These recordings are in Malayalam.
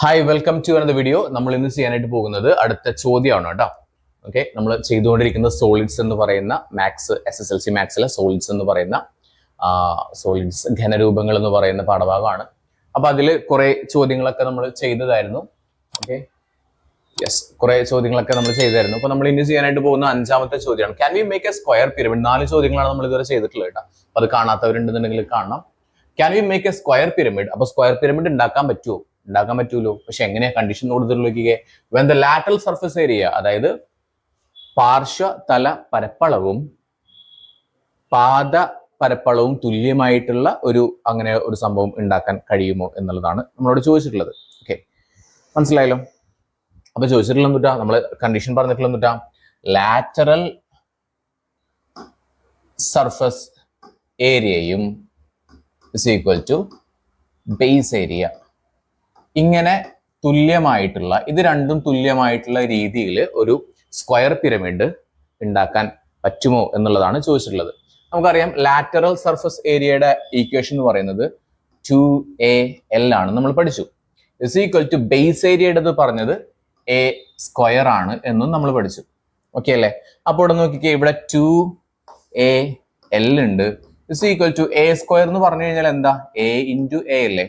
Hi welcome to another video. നമ്മൾ ഇന്ന് ചെയ്യാനായിട്ട് പോകുന്നത് അടുത്ത ചോദ്യമാണ് കേട്ടോ. ഓക്കെ, നമ്മൾ ചെയ്തുകൊണ്ടിരിക്കുന്ന സോളിഡ്സ് എന്ന് പറയുന്ന മാത്സ് SSLC മാത്സിലെ സോളിഡ്സ് എന്ന് പറയുന്ന സോളിഡ്സ് ഘനരൂപങ്ങൾ എന്ന് പറയുന്ന പാഠഭാഗമാണ്. അപ്പൊ അതിൽ കുറെ ചോദ്യങ്ങളൊക്കെ നമ്മൾ ചെയ്തതായിരുന്നു. ഓക്കെ, യെസ്, കുറെ ചോദ്യങ്ങളൊക്കെ നമ്മൾ ചെയ്തായിരുന്നു. അപ്പൊ നമ്മൾ ഇനി ചെയ്യാനായിട്ട് പോകുന്ന അഞ്ചാമത്തെ ചോദ്യമാണ്. Can we make a square pyramid? 4 ചോദ്യങ്ങളാണ് നമ്മൾ ഇതുവരെ ചെയ്തിട്ടുള്ളത് കേട്ടോ. അപ്പൊ അത് കാണാത്തവരുണ്ടെന്നുണ്ടെങ്കിൽ കാണണം. Can we make a square pyramid? അപ്പൊ സ്ക്വയർ പിരമിഡ് ഉണ്ടാക്കാൻ പറ്റുമോ? ഉണ്ടാക്കാൻ പറ്റൂലോ. പക്ഷെ എങ്ങനെയാ? കണ്ടീഷൻ കൊടുത്തിട്ടുള്ളേ when the lateral surface area, അതായത് പാർശ്വ തല പരപ്പളവും പാദ പരപ്പളവും തുല്യമായിട്ടുള്ള അങ്ങനെ ഒരു സംഭവം ഉണ്ടാക്കാൻ കഴിയുമോ എന്നുള്ളതാണ് നമ്മളോട് ചോദിച്ചിട്ടുള്ളത്. ഓക്കെ, മനസ്സിലായല്ലോ. അപ്പൊ ചോദിച്ചിട്ടുള്ള എന്തുട്ടാ, നമ്മള് കണ്ടീഷൻ പറഞ്ഞിട്ടുള്ള എന്തുട്ടാ, ലാറ്ററൽ സർഫസ് ഏരിയയും is equal to base area. ഇങ്ങനെ തുല്യമായിട്ടുള്ള, ഇത് രണ്ടും തുല്യമായിട്ടുള്ള രീതിയിൽ ഒരു സ്ക്വയർ പിരമിഡ് ഉണ്ടാക്കാൻ പറ്റുമോ എന്നുള്ളതാണ് ചോദിച്ചിട്ടുള്ളത്. നമുക്കറിയാം ലാറ്ററൽ സർഫസ് ഏരിയയുടെ ഈക്വേഷൻ എന്ന് പറയുന്നത് 2AL ആണ്, നമ്മൾ പഠിച്ചു. ഇസ് ഈക്വൽ ടു ബേസ് ഏരിയയുടെ പറഞ്ഞത് A സ്ക്വയർ ആണ് എന്നും നമ്മൾ പഠിച്ചു. ഓക്കെ അല്ലേ? അപ്പോൾ ഇവിടെ നോക്കിക്കേ, ഇവിടെ 2AL ഉണ്ട്. Is equal to A square എന്ന് പറഞ്ഞു കഴിഞ്ഞാൽ എന്താ? A ഇൻറ്റു A അല്ലേ?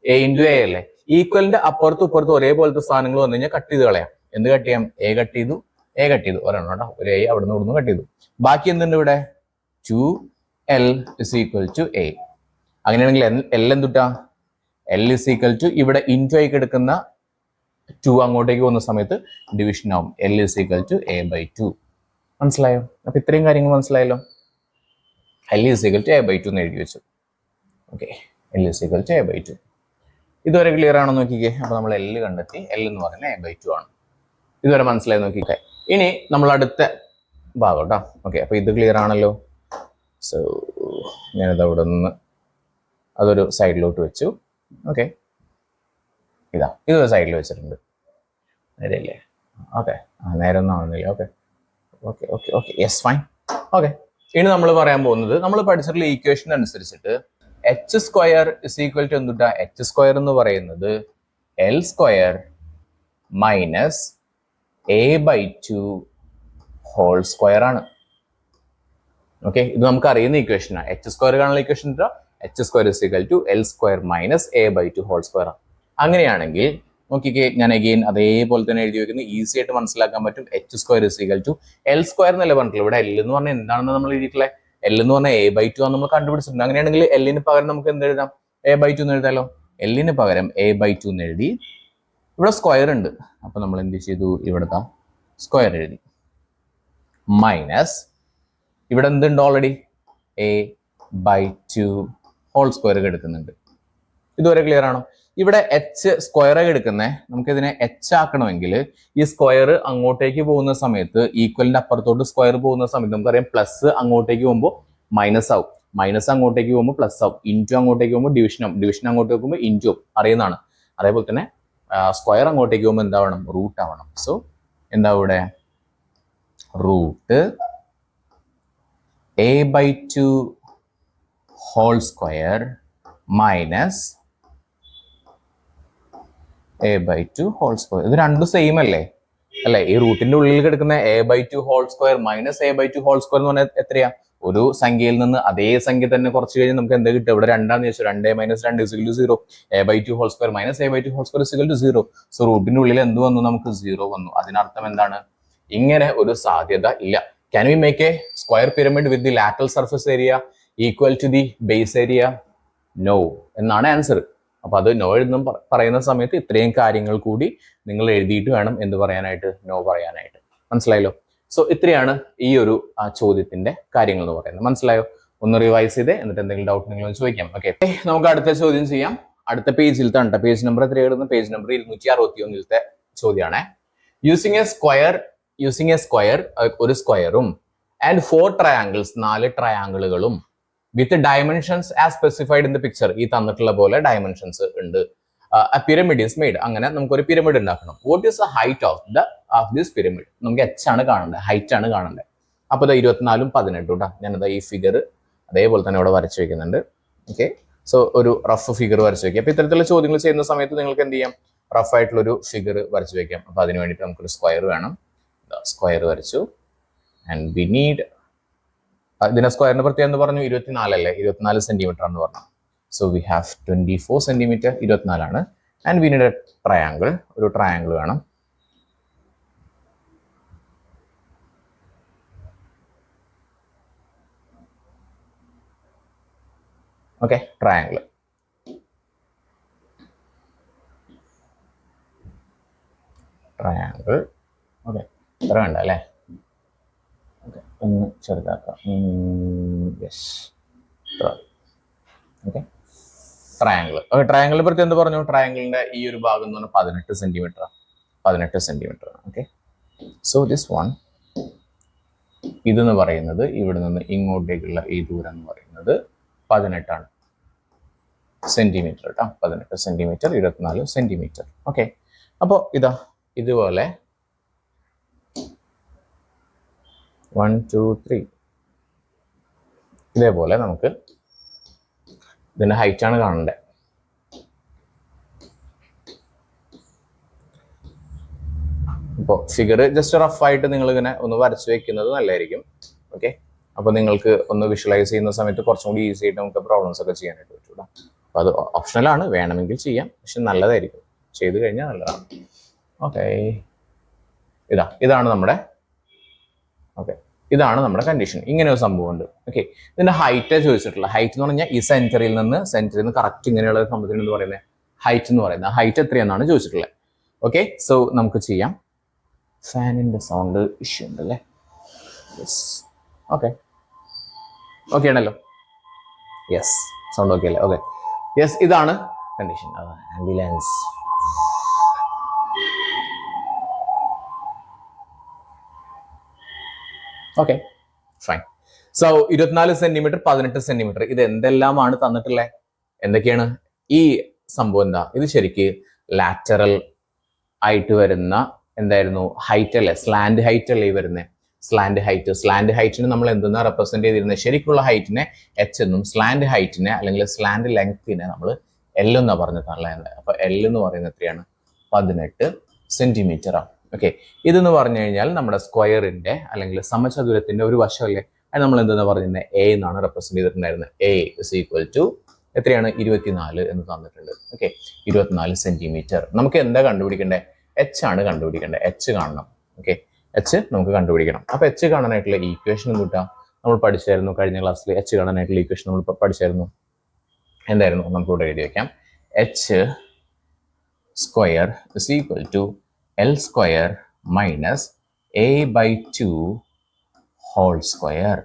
A ഇൻറ്റു A അല്ലേ? ഈക്വലിന്റെ അപ്പുറത്തും ഇപ്പുറത്തും ഒരേപോലത്തെ സാധനങ്ങൾ വന്നു കഴിഞ്ഞാൽ കട്ട് ചെയ്ത് കളയാം. എന്ത് കട്ട് ചെയ്യാം? A കട്ട് ചെയ്തു, A കട്ട് ചെയ്തു, ഒരെണ്ണം കേട്ടോ, ഒരു A അവിടുന്ന് ഇവിടുന്ന് കട്ട് ചെയ്തു. ബാക്കി എന്തുണ്ട് ഇവിടെ? 2L is equal to A. അങ്ങനെയാണെങ്കിൽ L എന്തുട്ടാ? L ഇസ് ഈക്വൽ ടു, ഇവിടെ ഇൻറ്റു ആയി കിടക്കുന്ന 2 അങ്ങോട്ടേക്ക് പോകുന്ന സമയത്ത് ഡിവിഷൻ ആവും. L is equal to A/2. മനസ്സിലായോ? അപ്പൊ ഇത്രയും കാര്യങ്ങൾ മനസ്സിലായല്ലോ. L is equal to A/2 എന്ന് എഴുതി വെച്ചു. Okay, L is equal to A/2. ഇതുവരെ ക്ലിയർ ആണോ നോക്കിക്കേ. അപ്പൊ നമ്മൾ L കണ്ടെത്തി. L എന്ന് പറയുന്നത് A/2 ആണ്. ഇതുവരെ മനസ്സിലായി നോക്കിക്കേ. ഇനി നമ്മൾ അടുത്ത ഭാഗം കേട്ടോ. ഓക്കെ, അപ്പൊ ഇത് ക്ലിയർ ആണല്ലോ. സോ ഞാനിത് അവിടെ നിന്ന് അതൊരു സൈഡിലോട്ട് വെച്ചു. ഓക്കെ, ഇതൊരു സൈഡിൽ വെച്ചിട്ടുണ്ട്. നേരെയല്ലേ? ഓക്കെ, നേരെ ഒന്നും ആവുന്നില്ല. Okay okay okay okay yes, fine. Okay, ഇനി നമ്മൾ പറയാൻ പോകുന്നത്, നമ്മൾ പഠിച്ചിട്ടുള്ള ഈക്വേഷൻ അനുസരിച്ചിട്ട് H square is equal to എന്തുട്ടാ? H സ്ക്വയർ എന്ന് പറയുന്നത് L square minus A/2 whole square ആണ്. ഓക്കെ, ഇത് നമുക്ക് അറിയുന്ന ഈക്വേഷനാണ്. H സ്ക്വയർ കാണുന്ന equation H square is equal to L square minus A/2 whole square ആണ്. അങ്ങനെയാണെങ്കിൽ നോക്കിക്കേ, ഞാൻ അഗെയിൻ അതേപോലെ തന്നെ എഴുതി വെക്കുന്നത്, ഈസി ആയിട്ട് മനസ്സിലാക്കാൻ പറ്റും. H square is equal to L square എന്നല്ലേ പറഞ്ഞിട്ടുള്ളൂ. ഇവിടെ L എന്ന് പറഞ്ഞാൽ എന്താണെന്ന് നമ്മൾ എഴുതിയിട്ടുള്ളത്? L എന്ന് പറഞ്ഞാൽ A/2 ആണ് നമ്മൾ കണ്ടുപിടിച്ചിട്ടുണ്ട്. അങ്ങനെയാണെങ്കിൽ L പകരം നമുക്ക് എന്ത് എഴുതാം? A/2 എന്ന് എഴുതാലോ. L പകരം A/2 എന്ന് എഴുതി. ഇവിടെ സ്ക്വയർ ഉണ്ട്, അപ്പൊ നമ്മൾ എന്ത് ചെയ്തു? ഇവിടുത്തെ സ്ക്വയർ എഴുതി. മൈനസ് ഇവിടെ എന്തുണ്ട്? ഓൾറെഡി A/2 ഹോൾ സ്ക്വയർ എടുക്കുന്നുണ്ട്. ഇതുവരെ ക്ലിയർ ആണോ? ഇവിടെ H സ്ക്വയർ എടുക്കുന്നത്, നമുക്ക് ഇതിനെ H ആക്കണമെങ്കിൽ ഈ സ്ക്വയർ അങ്ങോട്ടേക്ക് പോകുന്ന സമയത്ത്, ഈക്വലിന്റെ അപ്പുറത്തോട്ട് സ്ക്വയർ പോകുന്ന സമയത്ത് നമുക്കറിയാം പ്ലസ് അങ്ങോട്ടേക്ക് പോകുമ്പോൾ മൈനസ് ആവും, മൈനസ് അങ്ങോട്ടേക്ക് പോകുമ്പോൾ പ്ലസ് ആവും, ഇൻറ്റു അങ്ങോട്ടേക്ക് പോകുമ്പോൾ ഡിവിഷൻ ആവും, ഡിവിഷൻ അങ്ങോട്ടേക്ക് പോകുമ്പോൾ ഇൻറ്റു ആവും, അറിയുന്നതാണ്. അതേപോലെ തന്നെ സ്ക്വയർ അങ്ങോട്ടേക്ക് പോകുമ്പോൾ എന്താവണം? റൂട്ട് ആവണം. സോ എന്താ ഇവിടെ? Root A/2 whole square minus A/2 whole square. ഇത് രണ്ടും സെയിം അല്ലേ? ഈ റൂട്ടിന്റെ ഉള്ളിൽ കിടക്കുന്ന A/2 whole square minus A/2 whole square എന്ന് പറഞ്ഞാൽ എത്രയാ? ഒരു സംഖ്യയിൽ നിന്ന് അതേ സംഖ്യ തന്നെ കുറച്ച് കഴിഞ്ഞ് നമുക്ക് എന്താ കിട്ടുക? ഇവിടെ 2 ആണെന്ന് വെച്ചാൽ 2 - 2 = 0. A/2 whole square minus A/2 whole square = 0. So റൂട്ടിന്റെ ഉള്ളിൽ എന്ത് വന്നു? നമുക്ക് 0 വന്നു. അതിനർത്ഥം എന്താണ്? ഇങ്ങനെ ഒരു സാധ്യത ഇല്ല. Can we make a square pyramid with the lateral surface area equal to the base area? No എന്നാണ് ആൻസർ. അപ്പൊ അത് നോ എഴുതുന്ന പറയുന്ന സമയത്ത് ഇത്രയും കാര്യങ്ങൾ കൂടി നിങ്ങൾ എഴുതിയിട്ട് വേണം എന്ത് പറയാനായിട്ട്? നോ പറയാനായിട്ട്. മനസ്സിലായല്ലോ? സോ ഇത്രയാണ് ഈ ഒരു ചോദ്യത്തിന്റെ കാര്യങ്ങൾ എന്ന് പറയുന്നത്. മനസ്സിലായോ? ഒന്ന് റിവൈസ് ചെയ്തേ, എന്നിട്ട് എന്തെങ്കിലും ഡൗട്ട് നിങ്ങൾ ചോദിക്കാം. ഓക്കെ, നമുക്ക് അടുത്ത ചോദ്യം ചെയ്യാം. അടുത്ത പേജിലത്തെ ഉണ്ട്, പേജ് നമ്പർ എത്രയായിരുന്നു? പേജ് നമ്പർ 261 ചോദ്യമാണ്. യൂസിങ് എ സ്ക്വയർ, ഒരു സ്ക്വയറും ആൻഡ് 4 ട്രയാങ്കിൾസ്, 4 ട്രയാങ്കിളുകളും with dimensions as specified in the picture, ഈ തന്നിട്ടുള്ള പോലെ ഡയമെൻഷൻസ് ഉണ്ട്. Pyramid is made. അങ്ങനെ നമുക്കൊരു പിരമിഡ് ഉണ്ടാക്കണം. What is the height of this pyramid? നമുക്ക് H ആണ് കാണേണ്ടത്, ഹൈറ്റ് ആണ് കാണേണ്ടത്. അപ്പൊ 24 ഉം 18 കേട്ടോ. ഞാനത് ഈ ഫിഗർ അതേപോലെ തന്നെ ഇവിടെ വരച്ചു വെക്കുന്നുണ്ട്. ഓക്കെ, സോ ഒരു റഫ് ഫിഗർ വരച്ച് വെക്കാം. അപ്പൊ ഇത്തരത്തിലുള്ള ചോദ്യങ്ങൾ ചെയ്യുന്ന സമയത്ത് നിങ്ങൾക്ക് എന്ത് ചെയ്യാം, റഫ് ആയിട്ടുള്ള ഒരു ഫിഗർ വരച്ച് വെക്കാം. അപ്പൊ അതിന് വേണ്ടിയിട്ട് നമുക്കൊരു സ്ക്വയർ വേണം. സ്ക്വയർ വരച്ചു. ആൻഡ് വി നീഡ്, ഇതിന്റെ സ്ക്വയറിന്റെ പ്രത്യേകം എന്ന് പറഞ്ഞു 24 അല്ലേ, 24 സെന്റിമീറ്റർ എന്ന് പറഞ്ഞു. So we have 24 centimetre, 24 and we need a triangle, ഒരു ട്രയാങ്കിൾ വേണം. Okay, triangle. ട്രയാങ്കിൾ ഓക്കെ, ഇത്ര വേണ്ട അല്ലേ? ഓക്കെ, ഒന്ന് ചെറുതാക്കാം. Yes, okay, triangle. ഓക്കെ, ട്രയാങ്കിളിനെ പറ്റി എന്ത് പറഞ്ഞു? ട്രയാങ്കിളിന്റെ ഈ ഒരു ഭാഗം എന്ന് പറഞ്ഞാൽ 18 centimetre, 18 centimetre. Okay, so this one, ഇതെന്ന് പറയുന്നത് ഇവിടെ നിന്ന് ഇങ്ങോട്ടേക്കുള്ള ഈ ദൂരം എന്ന് പറയുന്നത് 18 സെന്റിമീറ്റർ കേട്ടോ. 18 സെന്റിമീറ്റർ, 24 സെന്റിമീറ്റർ. ഓക്കെ, അപ്പോൾ ഇതാ ഇതുപോലെ 1 2 3 ഇതേപോലെ നമുക്ക് ഇതിന്റെ ഹൈറ്റ് ആണ് കാണേണ്ടത്. ഇപ്പോൾ ഫിഗർ ജസ്റ്റ് റഫായിട്ട് നിങ്ങൾ ഇങ്ങനെ ഒന്ന് വരച്ച് വെക്കുന്നത് നല്ലതായിരിക്കും. ഓക്കെ, അപ്പോൾ നിങ്ങൾക്ക് ഒന്ന് വിഷ്വലൈസ് ചെയ്യുന്ന സമയത്ത് കുറച്ചും കൂടി ഈസി ആയിട്ട് നമുക്ക് പ്രോബ്ലംസ് ഒക്കെ ചെയ്യാനായിട്ട് പറ്റൂടാ. അപ്പോൾ അത് ഓപ്ഷണലാണ്, വേണമെങ്കിൽ ചെയ്യാം, പക്ഷെ നല്ലതായിരിക്കും, ചെയ്ത് കഴിഞ്ഞാൽ നല്ലതാണ്. ഓക്കെ, ഇതാണ് നമ്മുടെ, ഓക്കെ, ഇതാണ് നമ്മുടെ കണ്ടീഷൻ. ഇങ്ങനെ ഒരു സംഭവം ഉണ്ട്. ഓക്കെ, ഇതിന്റെ ഹൈറ്റ് ചോദിച്ചിട്ടുള്ള, ഹൈറ്റ് എന്ന് പറഞ്ഞാൽ ഈ സെന്ററിൽ നിന്ന് കറക്റ്റ് ഇങ്ങനെയുള്ള സംഭവത്തിന് എന്ന് പറയുന്നത് ഹൈറ്റ് എന്ന് പറയുന്നത്, ഹൈറ്റ് എത്രയാണെന്നാണ് ചോദിച്ചിട്ടുള്ളത്. ഓക്കെ, സോ നമുക്ക് ചെയ്യാം. ഫാനിന്റെ സൗണ്ട് ഇഷ്യൂ ഉണ്ടല്ലേ? യെസ്, ഓക്കെ, ഓക്കെ ആണല്ലോ? യെസ്, സൗണ്ട് ഓക്കെ അല്ലേ? ഓക്കെ, യെസ്, ഇതാണ് condition. Ambulance. Okay, fine. So 24 centimetre, 18 centimetre, ഇത് എന്തെല്ലാമാണ് തന്നിട്ടുള്ളത്? എന്തൊക്കെയാണ് ഈ സംഭവം? എന്താ ഇത്? ശരിക്ക് ലാറ്ററൽ ആയിട്ട് വരുന്ന എന്തായിരുന്നു ഹൈറ്റ് അല്ലേ? സ്ലാൻഡ് ഹൈറ്റ് അല്ലേ ഈ വരുന്നത്? സ്ലാൻഡ് ഹൈറ്റിന് നമ്മൾ എന്തെന്നാ റെപ്രസെന്റ് ചെയ്തിരുന്നത്? ശരിക്കുള്ള ഹൈറ്റിനെ എച്ച് എന്നും സ്ലാൻഡ് ഹൈറ്റിനെ അല്ലെങ്കിൽ സ്ലാൻഡ് ലെങ്തിനെ നമ്മൾ എൽ എന്നാ പറഞ്ഞിട്ടുള്ളത്. അപ്പൊ എൽ എന്ന് പറയുന്നത് എത്രയാണ്? 18 സെന്റിമീറ്റർ ആണ്. ഓക്കെ, ഇതെന്ന് പറഞ്ഞു കഴിഞ്ഞാൽ നമ്മുടെ സ്ക്വയറിന്റെ അല്ലെങ്കിൽ സമചതുരത്തിന്റെ ഒരു വശമല്ലേ? അത് നമ്മൾ എന്തെന്നാ പറഞ്ഞിരുന്നത്? എ എന്നാണ് റെപ്രസെന്റ് ചെയ്തിട്ടുണ്ടായിരുന്നത്. എ ഇസ് ഈക്വൽ ടു എത്രയാണ്? 24 എന്ന് തന്നിട്ടുണ്ട്. Okay, 24 centimetre. നമുക്ക് എന്താ കണ്ടുപിടിക്കേണ്ടത്? എച്ച് ആണ് കണ്ടുപിടിക്കേണ്ടത്. എച്ച് കാണണം. ഓക്കെ, എച്ച് നമുക്ക് കണ്ടുപിടിക്കണം. അപ്പൊ എച്ച് കാണാനായിട്ടുള്ള ഈക്വേഷൻ കൂട്ടാം. നമ്മൾ പഠിച്ചായിരുന്നു കഴിഞ്ഞ ക്ലാസ്സിൽ. എച്ച് കാണാനായിട്ടുള്ള ഈക്വേഷൻ നമ്മൾ പഠിച്ചായിരുന്നു. എന്തായിരുന്നു? നമുക്ക് ഇവിടെ എഴുതി വെക്കാം. H square is equal to L square minus a/2 whole square.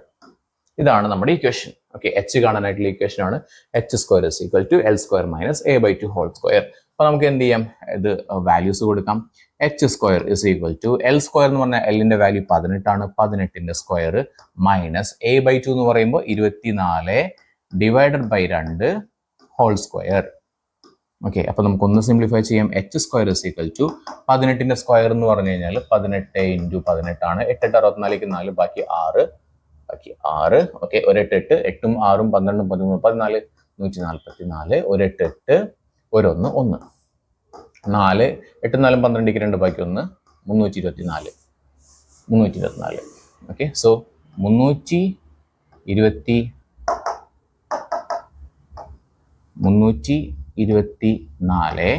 ഇതാണ് നമ്മുടെ ഇക്വേഷൻ. ഓക്കെ, എച്ച് കാണാനായിട്ടുള്ള ഇക്വേഷൻ ആണ് H square is equal to L square minus a/2 whole square. അപ്പൊ നമുക്ക് എന്ത് ചെയ്യാം? ഇത് വാല്യൂസ് കൊടുക്കാം. H square is equal to L square എന്ന് പറഞ്ഞാൽ എല്ലിന്റെ വാല്യൂ 18 ആണ്. 18ന്റെ സ്ക്വയർ മൈനസ് a/2 എന്ന് പറയുമ്പോൾ 24 divided by 2 whole square. Okay, അപ്പൊ നമുക്കൊന്ന് സിംപ്ലിഫൈ ചെയ്യാം. H square is equal to 18ന്റെ സ്ക്വയർ എന്ന് പറഞ്ഞു കഴിഞ്ഞാൽ 18 × 18 ആണ്. 8 8 64 4 ബാക്കി 6. ഓക്കെ, ഒരു 8 8 8ഉം 6ഉം 12ഉം 13 14 144. ഒരു 8 8 ഒരു 1 1 4 8 4 12 2 ബാക്കി 1 324. ഓക്കെ, സോ 324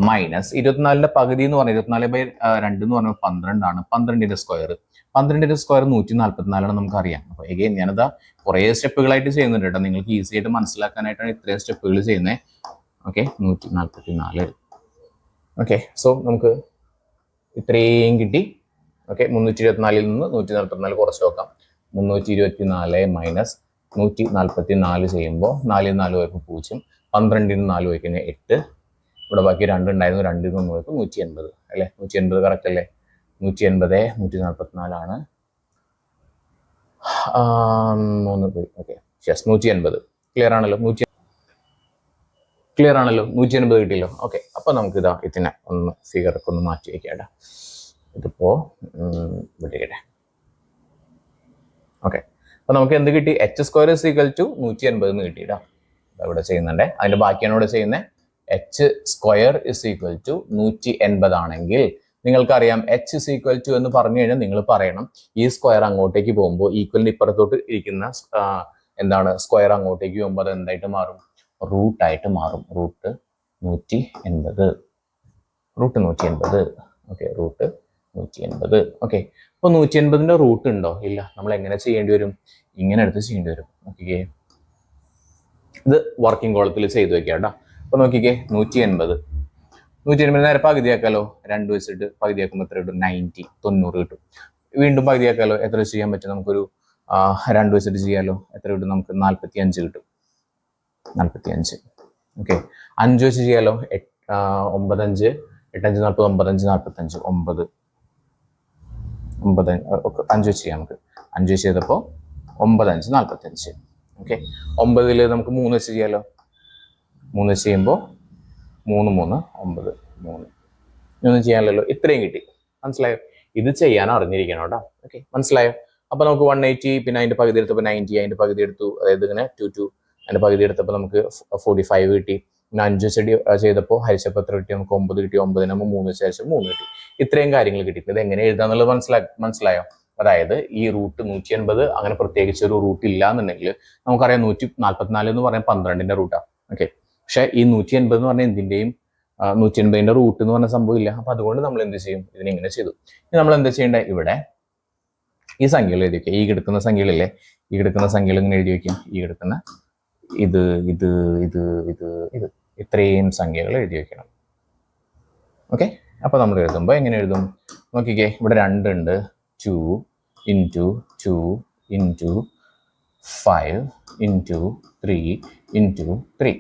മൈനസ് 24ന്റെ പകുതി എന്ന് പറഞ്ഞാൽ 24/2 എന്ന് പറഞ്ഞാൽ 12 ആണ്. 12ന്റെ സ്ക്വയർ 144 ആണ് നമുക്കറിയാം. അപ്പൊ എഗെയിൻ ഞാനിതാ കുറേ സ്റ്റെപ്പുകളായിട്ട് ചെയ്യുന്നുണ്ട് കേട്ടോ. നിങ്ങൾക്ക് ഈസി ആയിട്ട് മനസ്സിലാക്കാനായിട്ടാണ് ഇത്രയും സ്റ്റെപ്പുകൾ ചെയ്യുന്നത്. ഓക്കെ, 144. ഓക്കെ, സോ നമുക്ക് ഇത്രയും കിട്ടി. ഓക്കെ, 324 നിന്ന് 144 കുറച്ച് നോക്കാം. 324 മൈനസ് 144 ചെയ്യുമ്പോൾ 4 4 പോയപ്പോൾ 0, 12 4 പോയി കഴിഞ്ഞാൽ 8. ഇവിടെ ബാക്കി 2 ഉണ്ടായിരുന്നു. 2 1 പോയപ്പോൾ 180 അല്ലേ? 180 കറക്റ്റ് അല്ലേ? 180 144 ആണ്. 3 പോയി. ഓക്കെ, യെസ്, 180 ക്ലിയർ ആണല്ലോ? 180 കിട്ടിയല്ലോ. ഓക്കെ, അപ്പൊ നമുക്ക് ഇതാ ഇതിനെ ഒന്ന് ഫിഗറൊക്കെ ഒന്ന് മാറ്റി വയ്ക്കാം. ഇതിപ്പോ വിട്ടിക്കട്ടെ. ഓക്കെ, അപ്പൊ നമുക്ക് എന്ത് കിട്ടി? H square is equal to 180 എന്ന് കിട്ടിയിട്ടാ. ഇവിടെ ചെയ്യുന്നുണ്ട്. അതിന്റെ ബാക്കിയാണ് ഇവിടെ ചെയ്യുന്നത്. H square is equal to 180 ആണെങ്കിൽ നിങ്ങൾക്കറിയാം എച്ച് ഇസ് ഈക്വൽ ടു എന്ന് പറഞ്ഞു കഴിഞ്ഞാൽ നിങ്ങൾ പറയണം ഈ സ്ക്വയർ അങ്ങോട്ടേക്ക് പോകുമ്പോൾ ഈക്വലിന്റെ ഇപ്പുറത്തോട്ട് ഇരിക്കുന്ന എന്താണ് സ്ക്വയർ അങ്ങോട്ടേക്ക് പോകുമ്പോൾ അത് എന്തായിട്ട് മാറും? റൂട്ടായിട്ട് മാറും. റൂട്ട് 180. Okay, root 180. ഓക്കെ, അപ്പൊ 180ന്റെ റൂട്ട് ഉണ്ടോ? ഇല്ല. നമ്മൾ എങ്ങനെ ചെയ്യേണ്ടി വരും? ഇങ്ങനെ എടുത്ത് ചെയ്യേണ്ടി വരും. ഓക്കെ, ഇത് വർക്കിംഗ് കോളത്തിൽ ചെയ്തു വെക്കാം കേട്ടോ. അപ്പൊ നോക്കിക്കേ, 180 നേരെ പകുതിയാക്കാലോ. 2 വെച്ചിട്ട് പകുതിയാക്കുമ്പോൾ എത്ര കിട്ടും? 90 കിട്ടും. വീണ്ടും പകുതിയാക്കാലോ. എത്ര വെച്ച് ചെയ്യാൻ പറ്റും? നമുക്കൊരു 2 വെച്ചിട്ട് ചെയ്യാലോ. എത്ര കിട്ടും? നമുക്ക് 45 കിട്ടും. 45. ഓക്കെ, 5 വെച്ച് ചെയ്യാലോ. 9 5 8 5 40 95 9 5 വെച്ച് ചെയ്യാം. നമുക്ക് 5 വെച്ച് ചെയ്തപ്പോൾ 9 5 45. ഓക്കെ, 9 നമുക്ക് 3 വെച്ച് ചെയ്യാലോ. 3 വെച്ച് ചെയ്യുമ്പോൾ 3 3 9 3 ഒന്നും ചെയ്യാനല്ലോ. ഇത്രയും കിട്ടി. മനസ്സിലായോ? ഇത് ചെയ്യാൻ അറിഞ്ഞിരിക്കണം കേട്ടോ. ഓക്കെ, മനസ്സിലായോ? അപ്പൊ നമുക്ക് 180, പിന്നെ അതിന്റെ പകുതി എടുത്തപ്പോൾ 90, അതിന്റെ പകുതി എടുത്തു, അതായത് ഇങ്ങനെ 2 അതിന്റെ പകുതി എടുത്തപ്പോൾ നമുക്ക് 45 കിട്ടി. പിന്നെ 5 വെച്ച് ചെയ്തപ്പോൾ ഹരിച്ചപ്പോൾ എത്ര കിട്ടി? നമുക്ക് 9 കിട്ടി. 9 3 വെച്ച് ഹരിച്ചപ്പോൾ 3 കിട്ടി. ഇത്രയും കാര്യങ്ങൾ കിട്ടി. ഇത് എങ്ങനെ എഴുതാന്നുള്ളത് മനസ്സിലായോ? അതായത് ഈ റൂട്ട് 180 അങ്ങനെ പ്രത്യേകിച്ച് ഒരു റൂട്ട് ഇല്ല എന്നുണ്ടെങ്കിൽ നമുക്കറിയാം 144 എന്ന് പറയാൻ 12ന്റെ റൂട്ടാണ്. ഓക്കെ, പക്ഷെ ഈ 180 എന്ന് പറഞ്ഞാൽ എന്തിന്റെയും 180ന്റെ റൂട്ട് എന്ന് പറഞ്ഞ സംഭവം ഇല്ല. അപ്പൊ അതുകൊണ്ട് നമ്മൾ എന്ത് ചെയ്യും? ഇതിനെങ്ങനെ ചെയ്തു. ഇനി നമ്മൾ എന്താ ചെയ്യേണ്ടത്? ഇവിടെ ഈ സംഖ്യകൾ എഴുതി വെക്കുക. ഈ കിടക്കുന്ന സംഖ്യകളില്ലേ, ഈ കിടക്കുന്ന സംഖ്യകൾ ഇങ്ങനെ എഴുതി വെക്കും. ഈ കിടക്കുന്ന ഇത് ഇത് ഇത് ഇത് ഇത് ഇത്രയും സംഖ്യകൾ എഴുതി വെക്കണം. ഓക്കെ, അപ്പൊ നമ്മൾ എഴുതുമ്പോൾ എങ്ങനെ എഴുതും? നോക്കിക്കേ, ഇവിടെ 2 ഉണ്ട്. 2 into 2 into 5 into 3 into 3.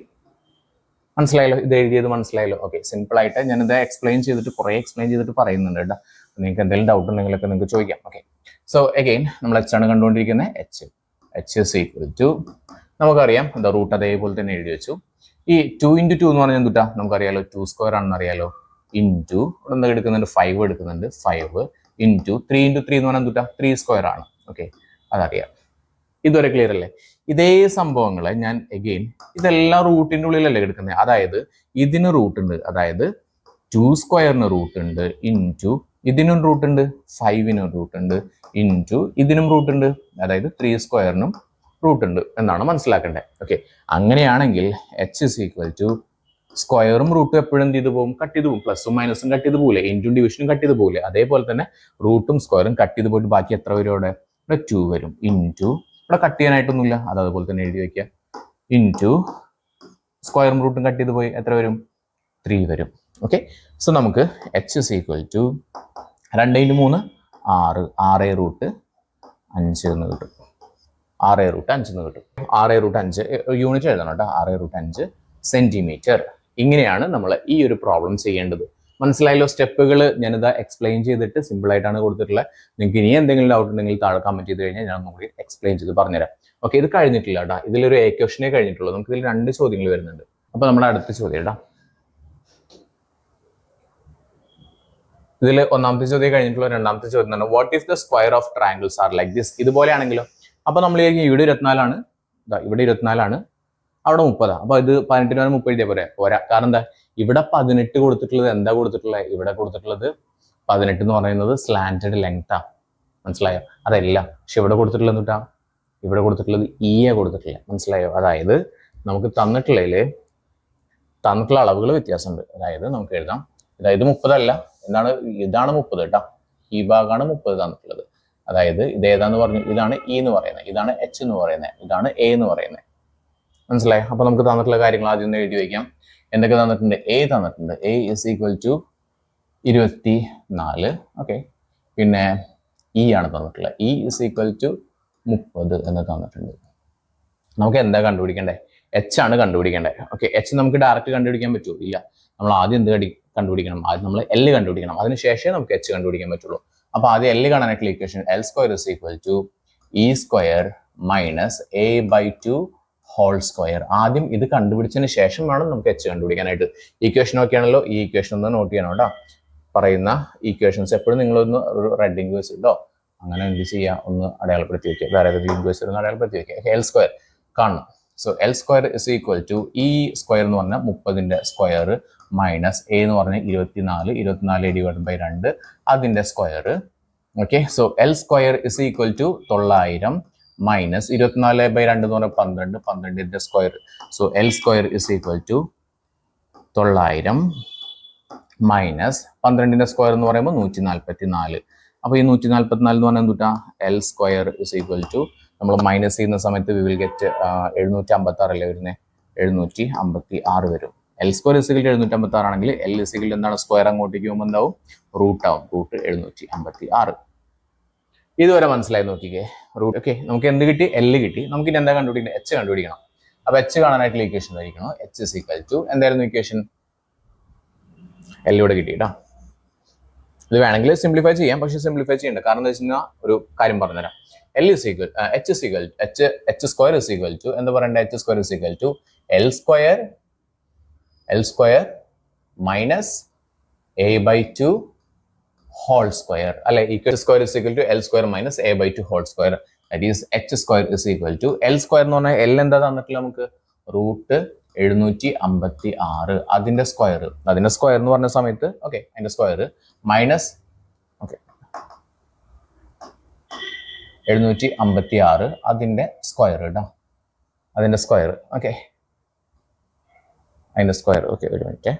മനസ്സിലായല്ലോ? ഇത് എഴുതിയത് മനസ്സിലായല്ലോ? ഓക്കെ, സിമ്പിൾ ആയിട്ട് ഞാനിത് എക്സ്പ്ലെയിൻ ചെയ്തിട്ട് പറയുന്നുണ്ട് കേട്ടോ. നിങ്ങൾക്ക് എന്തെങ്കിലും ഡൗട്ട് ഉണ്ടെങ്കിലൊക്കെ നിങ്ങൾക്ക് ചോദിക്കാം. ഓക്കെ, സോ അഗെയിൻ നമ്മൾ എച്ച് ആണ് കണ്ടുകൊണ്ടിരിക്കുന്നത്. എച്ച് ഇസ് ഈക്വൽ ടു നമുക്കറിയാം എന്താ റൂട്ട് അതേപോലെ തന്നെ എഴുതി വെച്ചു. ഈ 2 into 2 എന്ന് പറഞ്ഞാൽ എന്തുട്ടാ? നമുക്കറിയാലോ 2 സ്ക്വയർ ആണെന്ന് അറിയാലോ. ഇൻറ്റു എന്താ എടുക്കുന്നുണ്ട്? 5 എടുക്കുന്നുണ്ട്. 5 ഇൻറ്റു 3 into 3 എന്ന് പറഞ്ഞാൽ എന്തുട്ടാ? 3 സ്ക്വയർ ആണ്. ഓക്കെ, അതറിയാം. ഇതുവരെ ക്ലിയർ അല്ലേ? ഇതേ സംഭവങ്ങളെ ഞാൻ അഗെയിൻ ഇതെല്ലാം റൂട്ടിന്റെ ഉള്ളിലല്ലേ എടുക്കുന്നത്. അതായത് ഇതിന് റൂട്ട് ഉണ്ട്, അതായത് 2 സ്ക്വയറിന് റൂട്ട് ഉണ്ട്. ഇൻറ്റു ഇതിനും റൂട്ട് ഉണ്ട്, 5നും റൂട്ട് ഉണ്ട്. ഇൻറ്റു ഇതിനും റൂട്ട് ഉണ്ട്, അതായത് 3 സ്ക്വയറിനും റൂട്ട് ഉണ്ട് എന്നാണ് മനസ്സിലാക്കേണ്ടത്. ഓക്കെ, അങ്ങനെയാണെങ്കിൽ എച്ച് ഇസ് ഈക്വൽ ടു സ്ക്വയറും റൂട്ടും എപ്പോഴും എന്ത് ചെയ്ത് പോകും? കട്ട് ചെയ്ത് പോകും. പ്ലസും മൈനസും കട്ട് ചെയ്ത് പോലെ, ഇൻറ്റും ഡിവിഷനും കട്ട് ചെയ്ത് പോലെ, അതേപോലെ തന്നെ റൂട്ടും സ്ക്വയറും കട്ട് ചെയ്ത് പോയിട്ട് ബാക്കി എത്ര വരും? ഇവിടെ 2 വരും. ഇൻറ്റു ഇവിടെ കട്ട് ചെയ്യാനായിട്ടൊന്നുമില്ല, അത് അതുപോലെ തന്നെ എഴുതി വെക്കുക. ഇൻറ്റു സ്ക്വയറും റൂട്ടും കട്ട് ചെയ്ത് പോയി എത്ര വരും? 3 വരും. ഓക്കെ, സോ നമുക്ക് H is equal to 2 into 3 6 6 root 5 എന്ന് കിട്ടും. 6 റൂട്ട് 5 എന്ന് കിട്ടും. 6 റൂട്ട് 5 യൂണിറ്റ് എഴുതണം കേട്ടോ. 6 റൂട്ട് 5 സെന്റിമീറ്റർ. ഇങ്ങനെയാണ് നമ്മൾ ഈ ഒരു പ്രോബ്ലം ചെയ്യേണ്ടത്. മനസ്സിലായല്ലോ? സ്റ്റെപ്പുകൾ ഞാനിത് എക്സ്പ്ലെയിൻ ചെയ്തിട്ട് സിമ്പിൾ ആയിട്ടാണ് കൊടുത്തിട്ടുള്ളത്. നിങ്ങൾക്ക് ഇനി എന്തെങ്കിലും ഡൗട്ട് ഉണ്ടെങ്കിൽ താഴെ കമന്റ് ചെയ്ത് കഴിഞ്ഞാൽ ഞാൻ ഒന്നുകൂടി എക്സ്പ്ലെയിൻ ചെയ്ത് പറഞ്ഞുതരാം. ഓക്കെ, ഇത് കഴിഞ്ഞിട്ടില്ല കേട്ടോ. ഇതിലൊരു ക്വസ്റ്റനെ കഴിഞ്ഞിട്ടുള്ളൂ. നമുക്ക് ഇതിൽ 2 ചോദ്യങ്ങൾ വരുന്നുണ്ട്. അപ്പൊ നമ്മുടെ അടുത്ത ചോദ്യം കേട്ടോ. ഇതിൽ ഒന്നാമത്തെ ചോദ്യം കഴിഞ്ഞിട്ടുള്ള രണ്ടാമത്തെ ചോദ്യം ആണ് what is the square of triangles are like this. ഇതുപോലെയാണെങ്കിലോ? അപ്പൊ നമ്മൾ ഇവിടെ 24 ആണ്, ഇവിടെ 24 ആണ്, അവിടെ 30. അപ്പൊ ഇത് 18 30 എഴുതിയ പോരാ. കാരണം എന്താ? ഇവിടെ 18 കൊടുത്തിട്ടുള്ളത് എന്താ കൊടുത്തിട്ടുള്ളത്? ഇവിടെ കൊടുത്തിട്ടുള്ളത് 18 എന്ന് പറയുന്നത് സ്ലാന്റഡ് ലെങ്ത് ആ. മനസ്സിലായോ? അതല്ല. പക്ഷെ ഇവിടെ കൊടുത്തിട്ടുള്ളത് എന്തുട്ടാ? ഇവിടെ കൊടുത്തിട്ടുള്ളത് കൊടുത്തിട്ടില്ല. മനസ്സിലായോ? അതായത് നമുക്ക് തന്നിട്ടുള്ള അളവുകൾ വ്യത്യാസമുണ്ട്. അതായത് നമുക്ക് എഴുതാം, അതായത് 30 അല്ല, ഇതാണ് 30 കേട്ടോ. ഈ ഭാഗമാണ് 30 തന്നിട്ടുള്ളത്. അതായത് ഇത് ഏതാന്ന് പറഞ്ഞു? ഇതാണ് ഇ എന്ന് പറയുന്നത്, ഇതാണ് എച്ച് എന്ന് പറയുന്നത്, ഇതാണ് എ എന്ന് പറയുന്നത്. മനസ്സിലായോ? അപ്പൊ നമുക്ക് തന്നിട്ടുള്ള കാര്യങ്ങൾ ആദ്യം ഒന്ന് എഴുതി വയ്ക്കാം. എന്തൊക്കെ തന്നിട്ടുണ്ട്? എ തന്നിട്ടുണ്ട്. A is equal to 24. Okay, പിന്നെ ഇ ആണ് തന്നിട്ടുള്ളത്. ഇ ഇസ് ഈക്വൽ ടു 30 എന്ന് തന്നിട്ടുണ്ട്. നമുക്ക് എന്താ കണ്ടുപിടിക്കേണ്ടത്? എച്ച് ആണ് കണ്ടുപിടിക്കേണ്ടത്. ഓക്കെ, എച്ച് നമുക്ക് ഡയറക്റ്റ് കണ്ടുപിടിക്കാൻ പറ്റുമോ? ഇല്ല. നമ്മൾ ആദ്യം എന്ത് കണ്ടുപിടിക്കണം? ആദ്യം നമ്മൾ എൽ കണ്ടുപിടിക്കണം. അതിനുശേഷമേ നമുക്ക് എച്ച് കണ്ടുപിടിക്കാൻ പറ്റുള്ളൂ. അപ്പൊ ആദ്യം എൽ കാണാനായിട്ടുള്ള equation L square is equal to E square minus A by 2 whole square. ആദ്യം ഇത് കണ്ടുപിടിച്ചതിന് ശേഷം വേണം നമുക്ക് എച്ച് കണ്ടുപിടിക്കാനായിട്ട്. ഇക്വേഷൻ നോക്കിയാണല്ലോ, ഈ ഇക്വേഷൻ ഒന്ന് നോട്ട് ചെയ്യണം കേട്ടോ. പറയുന്ന ഇക്വേഷൻസ് എപ്പോഴും നിങ്ങളൊന്ന് റെഡ് ഇങ്ക് വെച്ചിട്ടോ അങ്ങനെ എന്ത് ചെയ്യുക, ഒന്ന് അടയാളപ്പെടുത്തി വെക്കുക. വേറെ ഏതെങ്കിലും ഇങ്ക് വെച്ചിട്ട് അടയാളപ്പെടുത്തി വെക്കുക. എൽ സ്ക്വയർ കാണണം. So L square is equal to E square എന്ന് പറഞ്ഞാൽ 30ന്റെ സ്ക്വയർ മൈനസ് എ എന്ന് പറഞ്ഞാൽ 24 ഡിവൈഡ് ബൈ 2 അതിന്റെ square. Okay, so L square is equal to 900 minus 24/2 എന്ന് പറഞ്ഞാൽ 12ന്റെ square. So L square is equal to 900 minus 12ന്റെ സ്ക്വയർ എന്ന് പറയുമ്പോൾ 144. അപ്പോൾ ഈ 144 എന്ന് പറഞ്ഞാൽ എന്തുട്ടാ, L square is equal to നമ്മൾ മൈനസ് ചെയ്യുന്ന സമയത്ത് വി വിൽ ഗെറ്റ് 756 അല്ലേ വരുന്നത്, 756 വരും. എൽ സ്ക്വയർ ഇസിക്കൽ 756 ആണെങ്കിൽ എൽ ഇസിക്കൽ എന്താണ്, സ്ക്വയർ അങ്ങോട്ടേക്ക് പോകുമ്പോൾ എന്താവും, റൂട്ട് ആവും, റൂട്ട് 756. ഇതുവരെ മനസ്സിലായി നോക്കിക്കേ റൂട്ട്. ഓക്കെ, നമുക്ക് എന്ത് കിട്ടി, എൽ കിട്ടി. നമുക്ക് ഇനി എന്താ കണ്ടുപിടിക്കണം, എച്ച് കണ്ടുപിടിക്കണം. അപ്പൊ എച്ച് കാണാനായിട്ടുള്ള ഇക്വേഷൻ ആയിരിക്കണം എച്ച് ഇസ് ഈക്വൽ ടു എന്തായിരുന്നു ഇക്വേഷൻ, എൽ ഇവിടെ കിട്ടി കേട്ടോ. ഇത് വേണമെങ്കിൽ സിംപ്ലിഫൈ ചെയ്യാം, പക്ഷെ സിംപ്ലിഫൈ ചെയ്യണ്ട. കാരണം എന്താ വെച്ച് കഴിഞ്ഞാൽ ഒരു കാര്യം പറഞ്ഞുതരാം. L is equal H square is equal to എന്താ പറയണ്ട, H square is equal to L square minus a/2 whole square അല്ലെ, equal square is equal to L square minus a/2 whole square. That is H square is equal to L square എന്ന് പറഞ്ഞാൽ എൽ എന്താ തന്നിട്ടില്ല നമുക്ക്, റൂട്ട് 756 അതിന്റെ സ്ക്വയർ എന്ന് പറഞ്ഞ സമയത്ത് ഓക്കെ അതിന്റെ സ്ക്വയർ മൈനസ് ഓക്കെ 756 അതിന്റെ സ്ക്വയർ കേട്ടോ, അതിന്റെ സ്ക്വയർ. ഓക്കെ, അതിന്റെ സ്ക്വയർ. ഓക്കെ, ഒരു മിനിറ്റ്.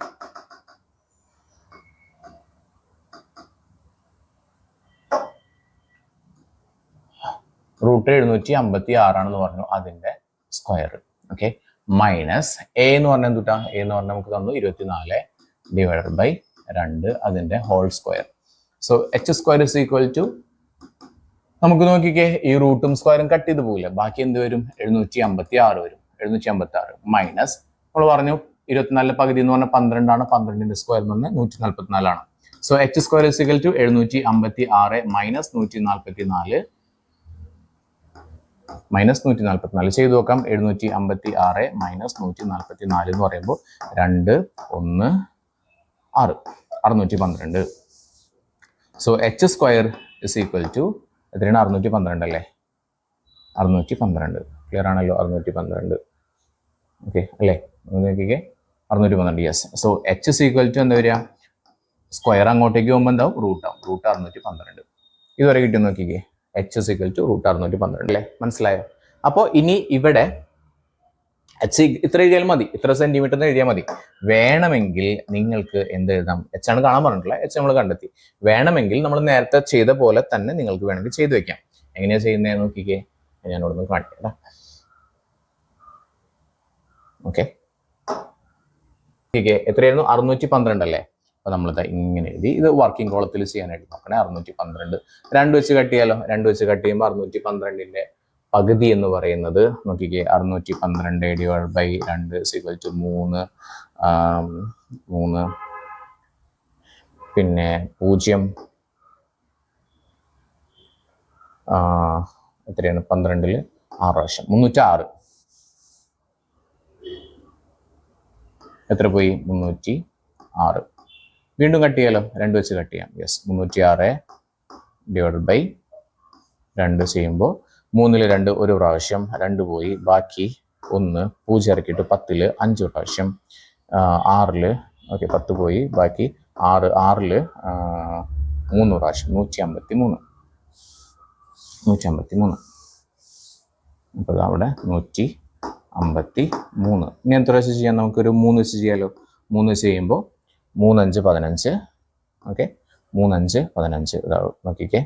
റൂട്ട് 756 ആണെന്ന് പറഞ്ഞു, അതിന്റെ സ്ക്വയർ. ഓക്കെ, മൈനസ് എ എന്ന് പറഞ്ഞാൽ എന്തുട്ടാ, എ എന്ന് പറഞ്ഞാൽ നമുക്ക് തന്നു 24 ഡിവൈഡഡ് ബൈ 2 അതിന്റെ whole square. So H square is equal to നമുക്ക് നോക്കിക്കേ, ഈ റൂട്ടും സ്ക്വയറും കട്ട് ചെയ്ത് പോകില്ല, ബാക്കി എന്ത് വരും, 756 വരും. 756 മൈനസ് നമ്മൾ പറഞ്ഞു 24 പകുതി എന്ന് പറഞ്ഞാൽ 12 ആണ്, 12ന്റെ സ്ക്വയർ എന്ന് പറഞ്ഞാൽ 144 ആണ്. So H square is equal to 756 minus 144 ചെയ്തു നോക്കാം. 756 മൈനസ് 144 എന്ന് പറയുമ്പോൾ 2 1 6 612. So H square is equal to എത്രയാണ്, 612 അല്ലേ, 612. ക്ലിയർ ആണല്ലോ, 612. ഓക്കെ അല്ലേ, നോക്കിക്കേ 612. Yes. So H is equal to എന്താ വരിക, സ്ക്വയർ അങ്ങോട്ടേക്ക് പോകുമ്പോൾ എന്താവും, റൂട്ട് ആവും, റൂട്ട് 612. ഇതുവരെ കിട്ടും നോക്കിക്കേ, H is equal to root 612 അല്ലേ, മനസ്സിലായോ? അപ്പോൾ ഇനി ഇവിടെ എച്ച് ഇത്ര എഴുതിയാൽ മതി, ഇത്ര സെന്റിമീറ്റർ എഴുതിയാൽ മതി. വേണമെങ്കിൽ നിങ്ങൾക്ക് എന്ത് എഴുതാം, എച്ച് ആണ് കാണാൻ പറഞ്ഞിട്ടില്ല, എച്ച് നമ്മൾ കണ്ടെത്തി. വേണമെങ്കിൽ നമ്മൾ നേരത്തെ ചെയ്ത പോലെ തന്നെ നിങ്ങൾക്ക് വേണമെങ്കിൽ ചെയ്തു വെക്കാം. എങ്ങനെയാ ചെയ്യുന്നത് നോക്കിക്കേ, ഞാനിവിടെ നിന്ന് കാണിക്കാം. ഓക്കെ, എത്രയായിരുന്നു, 612 അല്ലേ. അപ്പൊ നമ്മളിത് ഇങ്ങനെ എഴുതി, ഇത് വർക്കിംഗ് കോളത്തിൽ ചെയ്യാനായിട്ട് നോക്കണേ. 612 2 വെച്ച് കട്ട് ചെയ്യാലോ, 2 വെച്ച് കട്ട് ചെയ്യുമ്പോൾ 612ന്റെ പകുതി എന്ന് പറയുന്നത് നോക്കിക്കേ, 612 ഡിവൈഡ് ബൈ 2 ഈക്വൽ ടു 3 പിന്നെ 0 എത്രയാണ്, 12ൽ 6 പ്രാവശ്യം 306. എത്ര പോയി, 306. വീണ്ടും കട്ട് ചെയ്യാലോ, 2 വെച്ച് കട്ട് ചെയ്യാം. യെസ്, 306 ഡിവൈഡ് ബൈ 2 ചെയ്യുമ്പോൾ 3ൽ 2 ഒരു പ്രാവശ്യം, 2 പോയി, ബാക്കി 1 0 ഇറക്കിയിട്ട് 10ൽ 5 പ്രാവശ്യം, 6ൽ ഓക്കെ 10 പോയി, ബാക്കി 6ൽ 3 പ്രാവശ്യം, 153. അപ്പോൾ അവിടെ 153. ഇനി എത്ര വെച്ച് ചെയ്യാം, നമുക്കൊരു 3 വെച്ച് ചെയ്യാലോ. 3 വെച്ച് ചെയ്യുമ്പോൾ 3 5 15. ഓക്കെ, 3 5 15 ഇതാവും നോക്കിക്കേ,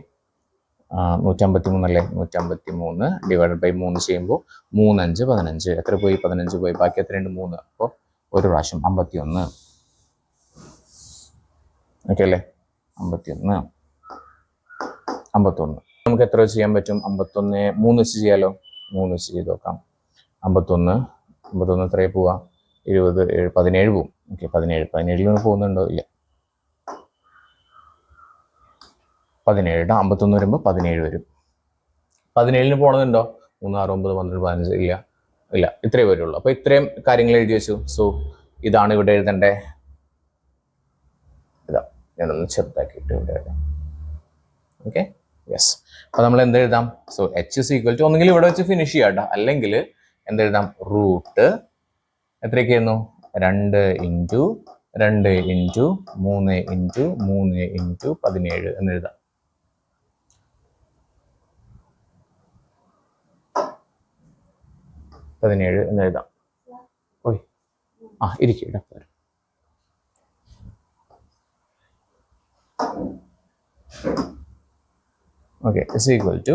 153 അല്ലേ, 153 ഡിവൈഡഡ് ബൈ 3 ചെയ്യുമ്പോൾ 3 5 15. എത്ര പോയി, 15 പോയി, ബാക്കി എത്രയുണ്ട്, 3. അപ്പോൾ ഒരു പ്രാവശ്യം 51. ഓക്കെ അല്ലേ, 51. നമുക്ക് എത്ര വെച്ച് ചെയ്യാൻ പറ്റും, 51 3 വെച്ച് ചെയ്യാലോ. 3 വെച്ച് ചെയ്ത് നോക്കാം. 51 എത്രയാ പോവാ, 20 17 പോവും. ഓക്കെ, 17 പോകുന്നുണ്ടോ, ഇല്ല, 17 51 വരുമ്പോൾ 17 വരും. 17 പോണതുണ്ടോ, 3 6 9 12 15 ഇല്ല, ഇത്രയേ വരുള്ളൂ. അപ്പോൾ ഇത്രയും കാര്യങ്ങൾ എഴുതി വെച്ചു. സോ ഇതാണ് ഇവിടെ എഴുതേണ്ടേ, ഇതാ ഞാനൊന്ന് ചെറുതാക്കിയിട്ട് ഇവിടെ എഴുതാം. Okay, yes. അപ്പോൾ നമ്മൾ എന്ത് എഴുതാം, so H is equal to, ഒന്നുകിൽ ഇവിടെ വെച്ച് ഫിനിഷ് ചെയ്യാം, അല്ലെങ്കിൽ എന്തെഴുതാം? റൂട്ട് എത്രയൊക്കെയായിരുന്നു? 2 ഇൻറ്റു 2 ഇൻറ്റു 3 ഇൻറ്റു 3 ഇൻറ്റു 17 എന്നെഴുതാം. എന്നെഴുതാം. ഓയ് ഇരിക്കും. ഓക്കെ, ഇസ് ഈക്വൽ ടു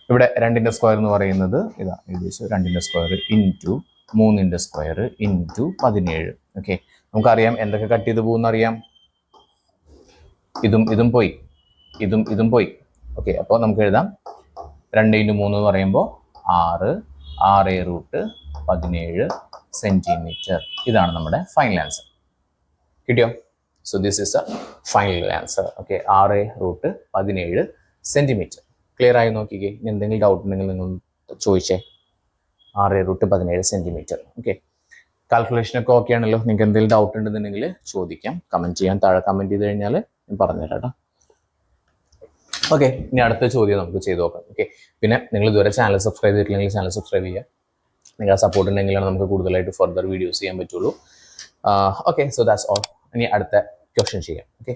ഇവിടെ 2ന്റെ സ്ക്വയർ എന്ന് പറയുന്നത് ഇതാ ഏകദേശം 2ന്റെ സ്ക്വയർ ഇൻറ്റു 3ന്റെ സ്ക്വയർ ഇൻറ്റു 17. ഓക്കെ, നമുക്കറിയാം എന്തൊക്കെ കട്ട് ചെയ്ത് പോകുന്നറിയാം. ഇതും പോയി, ഇതും പോയി. ഓക്കെ, അപ്പോൾ നമുക്ക് എഴുതാം 2 ഇൻറ്റു 3 എന്ന് പറയുമ്പോൾ 6 റൂട്ട് 17 സെന്റിമീറ്റർ. ഇതാണ് നമ്മുടെ ഫൈനൽ ആൻസർ. കിട്ടിയോ? So this is a final answer. Okay, 6 root 17 centimetre. Clear ആയി നോക്കിക്കേ. ഇനി എന്തെങ്കിലും ഡൗട്ട് ഉണ്ടെങ്കിൽ നിങ്ങൾ ചോദിച്ചേ. 6 റൂട്ട് 17 സെന്റിമീറ്റർ. ഓക്കെ, കാൽക്കുലേഷനൊക്കെ ഓക്കെ ആണല്ലോ. നിങ്ങൾക്ക് എന്തെങ്കിലും ഡൗട്ട് ഉണ്ടെന്നുണ്ടെങ്കിൽ ചോദിക്കാം, കമന്റ് ചെയ്യാൻ. താഴെ കമന്റ് ചെയ്ത് കഴിഞ്ഞാൽ ഞാൻ പറഞ്ഞുതരാം കേട്ടോ. ഓക്കെ, ഇനി അടുത്ത ചോദ്യം നമുക്ക് ചെയ്ത് നോക്കാം. ഓക്കെ, പിന്നെ നിങ്ങൾ ഇതുവരെ ചാനൽ സബ്സ്ക്രൈബ് ചെയ്തിട്ടില്ലെങ്കിൽ ചാനൽ സബ്സ്ക്രൈബ് ചെയ്യുക. നിങ്ങളുടെ സപ്പോർട്ട് ഉണ്ടെങ്കിലാണ് നമുക്ക് കൂടുതലായിട്ട് ഫർദർ വീഡിയോസ് ചെയ്യാൻ പറ്റുള്ളൂ. Okay, so that's all. ഇനി അടുത്ത ക്വസ്റ്റ്യൻ ചെയ്യാം. ഓക്കെ.